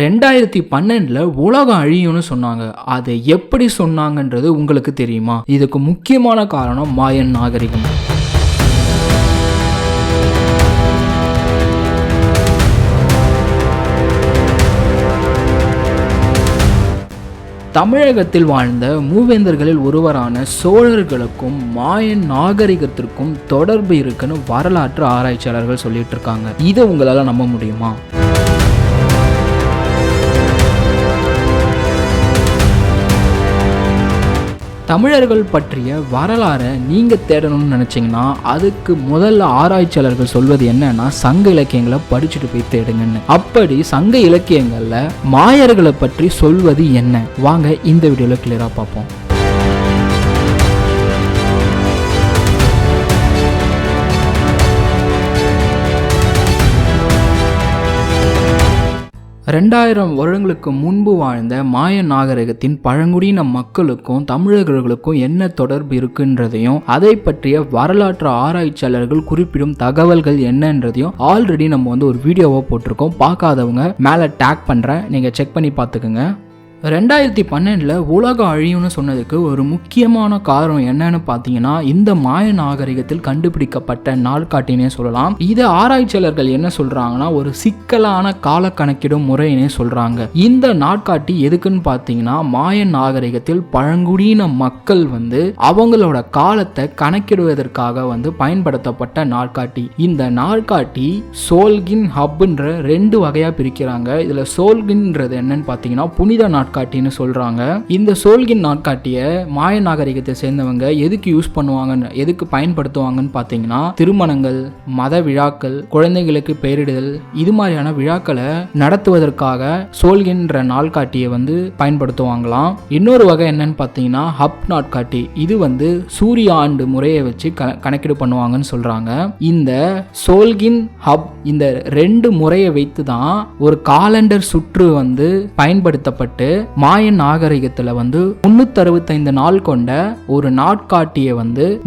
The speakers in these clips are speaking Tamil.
2012 உலகம் அழியும்னு சொன்னாங்க. அதை எப்படி சொன்னாங்கன்றது உங்களுக்கு தெரியுமா? இதுக்கு முக்கியமான காரணம் மாயன் நாகரிகம். தமிழகத்தில் வாழ்ந்த மூவேந்தர்களில் ஒருவரான சோழர்களுக்கும் மாயன் நாகரிகத்திற்கும் தொடர்பு இருக்குன்னு வரலாற்று ஆராய்ச்சியாளர்கள் சொல்லிட்டு இருக்காங்க. இதை உங்களால நம்ப முடியுமா? தமிழர்கள் பற்றிய வரலாறை நீங்க தேடணும்னு நினைச்சீங்கன்னா அதுக்கு முதல்ல ஆராய்ச்சியாளர்கள் சொல்வது என்னன்னா சங்க இலக்கியங்களை படிச்சுட்டு போய் தேடுங்கன்னு. அப்படி சங்க இலக்கியங்கள்ல மாயர்களை பற்றி சொல்வது என்ன? வாங்க இந்த வீடியோல கிளியரா பார்ப்போம். வருடங்களுக்கு முன்பு வாழ்ந்த மாய நாகரிகத்தின் பழங்குடியின மக்களுக்கும் தமிழர்களுக்கும் என்ன தொடர்பு இருக்குன்றதையும் அதை பற்றிய வரலாற்று ஆராய்ச்சியாளர்கள் குறிப்பிடும் தகவல்கள் என்னன்றதையும் ஆல்ரெடி நம்ம ஒரு வீடியோவா போட்டிருக்கோம். பார்க்காதவங்க மேலே டேக் பண்றேன், நீங்க செக் பண்ணி பார்த்துக்குங்க. 2012 உலகம் அழியும்னு சொன்னதுக்கு ஒரு முக்கியமான காரணம் என்னன்னு பார்த்தீங்கன்னா இந்த மாய நாகரிகத்தில் கண்டுபிடிக்கப்பட்ட நாள்காட்டினே சொல்லலாம். இதை ஆராய்ச்சியாளர்கள் என்ன சொல்றாங்கன்னா ஒரு சிக்கலான கால கணக்கிடும் முறையினே சொல்றாங்க. இந்த நாட்காட்டி எதுக்குன்னு பார்த்தீங்கன்னா மாய நாகரிகத்தில் பழங்குடியின மக்கள் அவங்களோட காலத்தை கணக்கிடுவதற்காக பயன்படுத்தப்பட்ட நாட்காட்டி. இந்த நாட்காட்டி சோல்கின் ஹப்ன்ற 2 வகையா பிரிக்கிறாங்க. இதுல சோல்கின்றது என்னன்னு பார்த்தீங்கன்னா புனித நாட்காட்டின்னு சொல்றாங்க. இந்த சோல்கின் நாட்காட்டிய மாய நாகரிகத்தை சேர்ந்தவங்க எதுக்கு யூஸ் பண்ணுவாங்கன்னு, எதுக்கு பயன்படுத்துவாங்கன்னு பார்த்தீங்கன்னா திருமணங்கள், மத விழாக்கள், குழந்தைகளுக்கு பெயரிடுதல், இது மாதிரியான விழாக்களை நடத்துவதற்காக சோல்கின்ற நாட்காட்டியை பயன்படுத்துவாங்களாம். இன்னொரு வகை என்னன்னு பார்த்தீங்கன்னா ஹப் நாட்காட்டி. இது சூரிய ஆண்டு முறையை வச்சு கணக்கீடு பண்ணுவாங்கன்னு சொல்றாங்க. இந்த சோல்கின் ஹப் இந்த 2 முறையை வைத்து தான் ஒரு காலண்டர் சுற்று பயன்படுத்தப்பட்டு மாயன் நாகரிகத்துல 365 நாள் கொண்ட ஒரு நாட்காட்டியை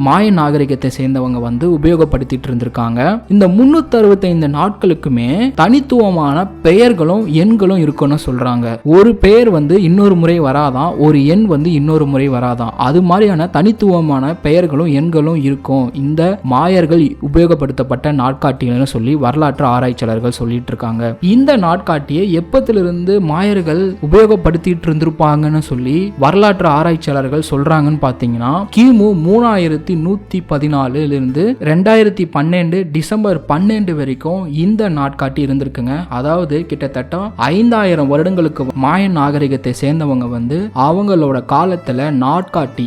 மாயன் நாகரிகத்தை சேர்ந்தவங்க உபயோகப்படுத்திட்டு இருந்திருக்காங்க. இந்த 365 நாட்களுக்குமே தனித்துவமான பெயர்களும் எண்களும் இருக்குன்னு சொல்றாங்க. ஒரு பெயர் இன்னொரு முறை வராதான், ஒரு எண் இன்னொரு முறை வராதான். அது மாதிரியான தனித்துவமான பெயர்களும் எண்களும் இருக்கும் இந்த மாயர்கள் உபயோகப்படுத்தப்பட்ட நாட்காட்டிகள்னு சொல்லி வரலாற்று ஆராய்ச்சியாளர்கள் சொல்லிட்டு இருக்காங்க. இந்த நாட்காட்டியை எப்பத்திலிருந்து மாயர்கள் உபயோகப்படுத்திட்டு இருந்திருப்பாங்கன்னு சொல்லி வரலாற்று ஆராய்ச்சியாளர்கள் சொல்றாங்கன்னு பாத்தீங்கன்னா கிமு 3114 இருந்து 2012 டிசம்பர் 12 வரைக்கும் இந்த நாட்காட்டி இருந்திருக்குங்க. அதாவது கிட்டத்தட்ட 5000 வருடங்களுக்கு மாயன் நாகரிகத்தை சேர்ந்தவங்க அவங்களோட காலத்துல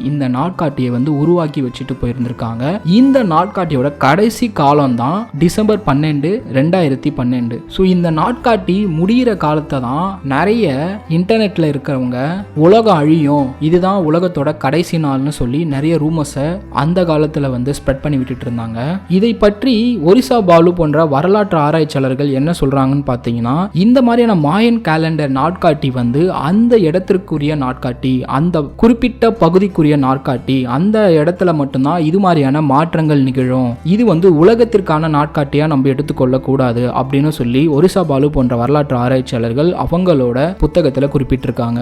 இந்த நாட்காட்டியை உருவாக்கி வச்சுட்டு போயிருந்திருக்காங்க. இந்த நாட்காட்டியோட கடைசி காலம் தான் டிசம்பர் 12 2012. இந்த நாட்காட்டி முடிகிற காலத்தை தான் நிறைய இன்டர்நெட்ல இருக்கிறவங்க உலகம் அழியும், இதுதான் உலகத்தோட கடைசி நாள்னு சொல்லி நிறைய ரூமர்ஸை அந்த காலத்துல ஸ்ப்ரெட் பண்ணி விட்டுட்டு இருந்தாங்க. இதை பற்றி ஒரிசா பாலு போன்ற வரலாற்று ஆராய்ச்சியாளர்கள் என்ன சொல்றாங்கன்னு பார்த்தீங்கன்னா இந்த மாதிரியான மாயன் கேலண்டர் நாட்காட்டி அந்த இடத்திற்குரிய நாட்காட்டி, அந்த குறிப்பிட்ட பகுதிக்குரிய நாட்காட்டி, அந்த இடத்துல மட்டும்தான் இது மாதிரியான மாற்றங்கள் நிகழும். இது உலகத்திற்கான நாட்காட்டியா நம்ம எடுத்துக்கொள்ள கூடாது அப்படின்னு சொல்லி ஒரிசா பாலு போன்ற வரலாற்று ஆராய்ச்சியாளர்கள் அவங்களோட புத்தகத்துல குறிப்பிட்டிருக்காங்க.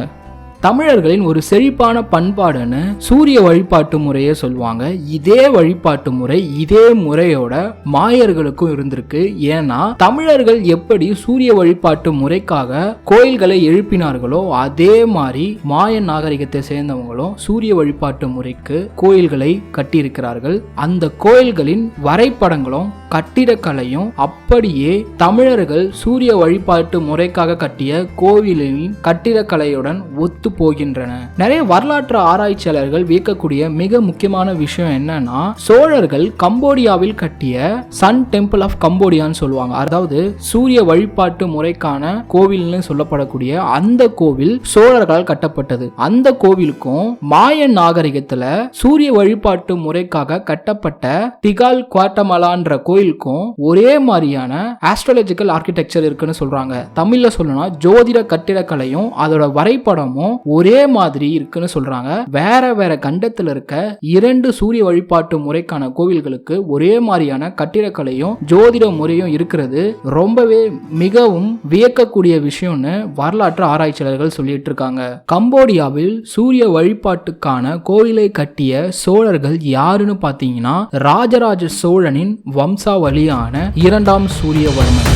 தமிழர்களின் ஒரு செழிப்பான பண்பாடுன்னு சூரிய வழிபாட்டு முறையை சொல்லுவாங்க. இதே வழிபாட்டு முறை இதே முறையோட மாயர்களுக்கும் இருந்திருக்கு. ஏன்னா தமிழர்கள் எப்படி சூரிய வழிபாட்டு முறைக்காக கோயில்களை எழுப்பினார்களோ அதே மாதிரி மாயன் நாகரிகத்தை சேர்ந்தவங்களும் சூரிய வழிபாட்டு முறைக்கு கோயில்களை கட்டியிருக்கிறார்கள். அந்த கோயில்களின் வரைபடங்களும் கட்டிடக்கலையும் அப்படியே தமிழர்கள் சூரிய வழிபாட்டு முறைக்காக கட்டிய கோவிலின் கட்டிடக்கலையுடன் ஒத்து போகின்றன. நிறைய வரலாற்று ஆராய்ச்சியாளர்கள் வியக்கக்கூடிய மிக முக்கியமான விஷயம் என்னன்னா சோழர்கள் கம்போடியாவில் கட்டிய சன் டெம்பிள் ஆஃப் கம்போடியான்னு சொல்லுவாங்க. அதாவது சூரிய வழிபாட்டு முறைக்கான கோவில்னு சொல்லப்படக்கூடிய அந்த கோவில் சோழர்களால் கட்டப்பட்டது. அந்த கோவிலுக்கும் மாயன் நாகரிகத்துல சூரிய வழிபாட்டு முறைக்காக கட்டப்பட்ட டிகால் குவாட்டமலான்ற கோயிலுக்கும் ஒரே மாதிரியான ஆஸ்ட்ராலஜிக்கல் ஆர்கிடெக்சர் இருக்குன்னு சொல்றாங்க. தமிழ்ல சொல்லணும்னா ஜோதிட கட்டிடக்கலையும் அதோட வரைபடமும் ஒரே மாதிரி இருக்குன்னு சொல்றாங்க. வேற வேற கண்டத்துல இருக்க 2 சூரிய வழிபாட்டு முறைக்கான கோவில்களுக்கு ஒரே மாதிரியான கட்டிடக்கலையும் ஜோதிட முறையும் இருக்கிறது ரொம்பவே மிகவும் வியக்கக்கூடிய விஷயம்னு வரலாற்று ஆராய்ச்சியாளர்கள் சொல்லிட்டு இருக்காங்க. கம்போடியாவில் சூரிய வழிபாட்டுக்கான கோவிலை கட்டிய சோழர்கள் யாருன்னு பாத்தீங்கன்னா ராஜராஜ சோழனின் வம்சாவளியான 2ஆம் சூரியவர்மன்.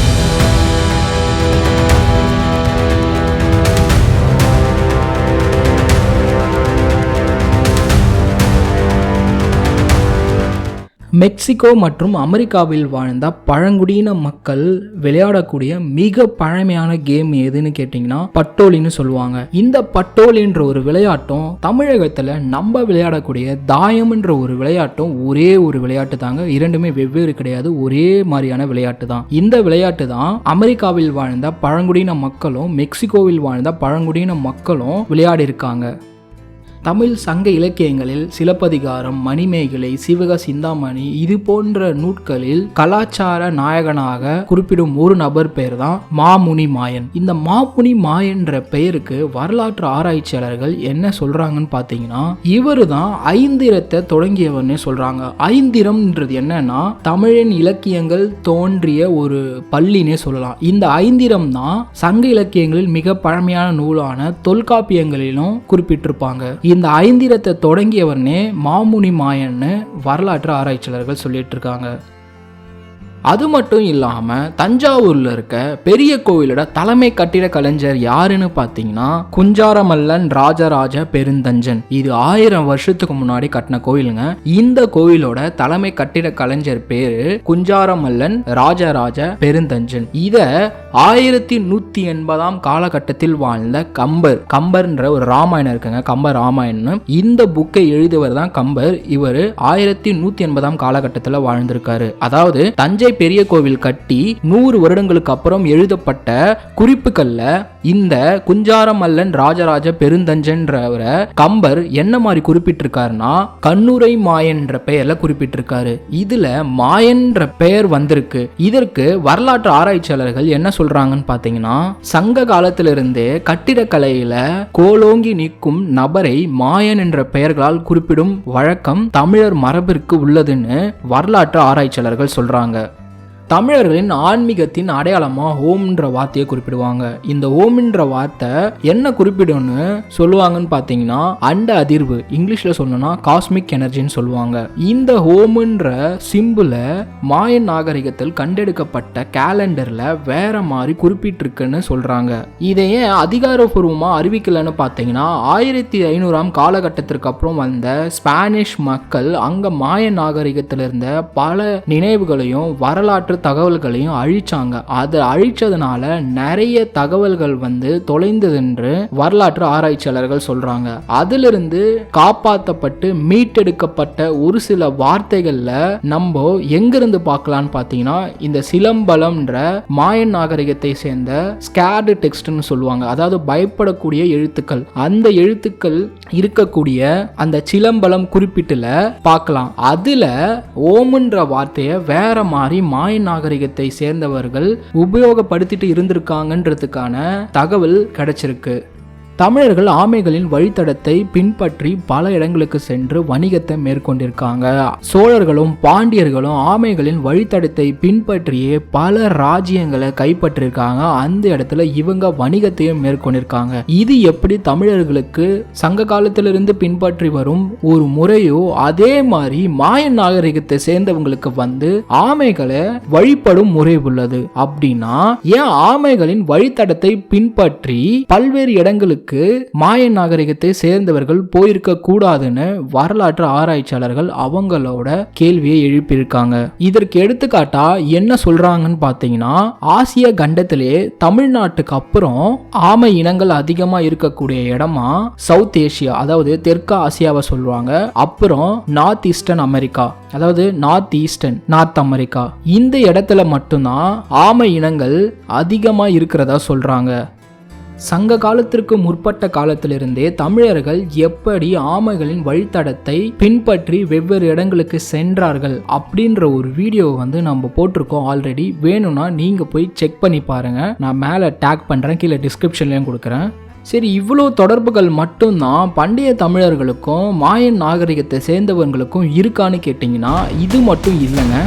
மெக்சிகோ மற்றும் அமெரிக்காவில் வாழ்ந்த பழங்குடியின மக்கள் விளையாடக்கூடிய மிக பழமையான கேம் எதுன்னு கேட்டிங்கன்னா பட்டோலின்னு சொல்லுவாங்க. இந்த பட்டோலின்ற ஒரு விளையாட்டும் தமிழகத்தில் நம்ம விளையாடக்கூடிய தாயம்ன்ற ஒரு விளையாட்டும் ஒரே ஒரு விளையாட்டு தாங்க. இரண்டுமே வெவ்வேறு கிடையாது, ஒரே மாதிரியான விளையாட்டு தான். இந்த விளையாட்டு தான் அமெரிக்காவில் வாழ்ந்த பழங்குடியின மக்களும் மெக்சிகோவில் வாழ்ந்த பழங்குடியின மக்களும் விளையாடி இருக்காங்க. தமிழ் சங்க இலக்கியங்களில் சிலப்பதிகாரம், மணிமேகலை, சிவக சிந்தாமணி இது போன்ற நூட்களில் கலாச்சார நாயகனாக குறிப்பிடும் ஒரு நபர் பெயர் தான் மாமுனி மாயன். இந்த மாமுனி மாயன்ற பெயருக்கு வரலாற்று ஆராய்ச்சியாளர்கள் என்ன சொல்றாங்கன்னு பாத்தீங்கன்னா இவரு தான் ஐந்திரத்தை தொடங்கியவர்னு சொல்றாங்க. ஐந்திரம்ன்றது என்னன்னா தமிழின் இலக்கியங்கள் தோன்றிய ஒரு பள்ளினே சொல்லலாம். இந்த ஐந்திரம் தான் சங்க இலக்கியங்களில் மிக பழமையான நூலான தொல்காப்பியங்களிலும் குறிப்பிட்டிருப்பாங்க. இந்த ஐந்திரத்தை தொடங்கியவர்னே மாமுனி மாயன்னு வரலாற்று ஆராய்ச்சியாளர்கள் சொல்லிட்டு இருக்காங்க. அது மட்டும் இல்லாம தஞ்சாவூர்ல இருக்க பெரிய கோவிலோட தலைமை கட்டிட கலைஞர் யாருன்னு பாத்தீங்கன்னா குஞ்சாரமல்லன் ராஜராஜ பெருந்தஞ்சன். இது 1000 வருஷத்துக்கு முன்னாடி கட்டின கோவிலுங்க. இந்த கோவிலோட தலைமை கட்டிட கலைஞர் பேரு குஞ்சாரமல்லன் ராஜராஜ பெருந்தஞ்சன். இத 1180ஆம் காலகட்டத்தில் வாழ்ந்த கம்பர்ன்ற ஒரு ராமாயணம் இருக்குங்க, கம்ப ராமாயணம். இந்த புக்கை எழுதுவர் தான் கம்பர். இவர் 1180ஆம் காலகட்டத்தில் வாழ்ந்திருக்காரு. அதாவது தஞ்சை பெரிய கோவில் கட்டி 100 வருடங்களுக்கு அப்புறம் எழுதப்பட்ட குறிப்புகள்ல இந்த குஞ்சாரமல்லன் ராஜராஜ பெருந்தஞ்சன்றவரை கம்பர் என்ன மாதிரி குறிப்பிட்டிருக்காருன்னா கண்ணுரை மாயன்ற பெயர்ல குறிப்பிட்டிருக்காரு. இதுல மாயன்ற பெயர் வந்திருக்கு. இதற்கு வரலாற்று ஆராய்ச்சியாளர்கள் என்ன சொல்றாங்கன்னு பாத்தீங்கன்னா சங்க காலத்திலிருந்தே கட்டிடக்கலையில கோலோங்கி நிற்கும் நபரை மாயன் என்ற பெயர்களால் குறிப்பிடும் வழக்கம் தமிழர் மரபிற்கு உள்ளதுன்னு வரலாற்று ஆராய்ச்சியாளர்கள் சொல்றாங்க. தமிழர்களின் ஆன்மீகத்தின் அடையாளமா ஓம்ன்ற வார்த்தையை குறிப்பிடுவாங்க. இந்த ஓம்ன்ற வார்த்தை என்ன குறிப்பிடும்னு சொல்லுவாங்கன்னு பாத்தீங்கன்னா அண்ட அதிர்வு, இங்கிலீஷ்ல சொல்லணும்னா காஸ்மிக் எனர்ஜின்னு சொல்லுவாங்க. இந்த ஓம்ன்ற சிம்பிள மாயன் நாகரிகத்தில் கண்டெடுக்கப்பட்ட கேலண்டர்ல வேற மாதிரி குறிப்பிட்டிருக்குன்னு சொல்றாங்க. இதை ஏன் அதிகாரப்பூர்வமா அறிவிக்கலன்னு பாத்தீங்கன்னா 1500ஆம் காலகட்டத்திற்கு அப்புறம் வந்த ஸ்பானிஷ் மக்கள் அங்க மாயன் நாகரிகத்தில் இருந்த பல நினைவுகளையும் வரலாற்று தகவல்களையும் அழிச்சாங்க. அதை அழிச்சதுனால நிறைய தகவல்கள் தொலைந்தது என்று வரலாற்று ஆராய்ச்சியாளர்கள் சொல்றாங்க. அதிலிருந்து காப்பாற்றப்பட்டு மீட்டெடுக்கப்பட்ட ஒரு சில வார்த்தைகள்ல நம்ம எங்கிருந்து பார்க்கலான்னு பார்த்தீங்கன்னா இந்த சிலம்பலம்ன்ற மாயன் நாகரிகத்தை சேர்ந்த ஸ்கேர்டு டெக்ஸ்ட்னு சொல்லுவாங்க. அதாவது பயப்படக்கூடிய எழுத்துக்கள். அந்த எழுத்துக்கள் இருக்கக்கூடிய அந்த சிலம்பலம் குறிப்பிட்டுல பார்க்கலாம். அதுல ஓம்ன்ற வார்த்தையை வேற மாதிரி மாயன் நாகரிகத்தை சேர்ந்தவர்கள் உபயோகப்படுத்திட்டு இருந்திருக்காங்கன்றதுக்கான தகவல் கிடைச்சிருக்கு. தமிழர்கள் ஆமைகளின் வழித்தடத்தை பின்பற்றி பல இடங்களுக்கு சென்று வணிகத்தை மேற்கொண்டிருக்காங்க. சோழர்களும் பாண்டியர்களும் ஆமைகளின் வழித்தடத்தை பின்பற்றியே பல ராஜ்யங்களை கைப்பற்றிருக்காங்க. அந்த இடத்துல இவங்க வணிகத்தையும் மேற்கொண்டிருக்காங்க. இது எப்படி தமிழர்களுக்கு சங்க காலத்திலிருந்து பின்பற்றி வரும் ஒரு முறையோ அதே மாதிரி மாயன் நாகரிகத்தை சேர்ந்தவங்களுக்கு ஆமைகளை வழிபடும் முறை உள்ளது. அப்படின்னா ஏன் ஆமைகளின் வழித்தடத்தை பின்பற்றி பல்வேறு இடங்களுக்கு மாயன் நாகரிகத்தை சேர்ந்தவர்கள் போயிருக்க கூடாதுன்னு வரலாற்று ஆராய்ச்சியாளர்கள் அவங்களோட கேள்வியை எழுப்பியிருக்காங்க. இதற்கு எடுத்துக்காட்டா என்ன சொல்றாங்கன்னு பாத்தீங்கன்னா ஆசிய கண்டத்திலே தமிழ்நாட்டுக்கு அப்புறம் ஆமை இனங்கள் அதிகமா இருக்கக்கூடிய இடமா சவுத் ஏசியா, அதாவது தெற்கு ஆசியாவை சொல்லுவாங்க. அப்புறம் நார்த் ஈஸ்டர்ன் அமெரிக்கா, அதாவது நார்த் அமெரிக்கா. இந்த இடத்துல மட்டும்தான் ஆமை இனங்கள் அதிகமா இருக்கிறதா சொல்றாங்க. சங்க காலத்திற்கு முற்பட்ட காலத்திலிருந்தே தமிழர்கள் எப்படி ஆமைகளின் வழித்தடத்தை பின்பற்றி வெவ்வேறு இடங்களுக்கு சென்றார்கள் அப்படின்ற ஒரு வீடியோ நம்ம போட்டிருக்கோம் ஆல்ரெடி. வேணும்னா நீங்க போய் செக் பண்ணி பாருங்க. நான் மேலே டேக் பண்றேன், கீழே டிஸ்கிரிப்ஷன்லயும் கொடுக்குறேன். சரி, இவ்வளோ தொடர்புகள் மட்டும்தான் பண்டைய தமிழர்களுக்கும் மாயன் நாகரிகத்தை சேர்ந்தவங்களுக்கும் இருக்கான்னு கேட்டிங்கன்னா இது மட்டும் இல்லைங்க.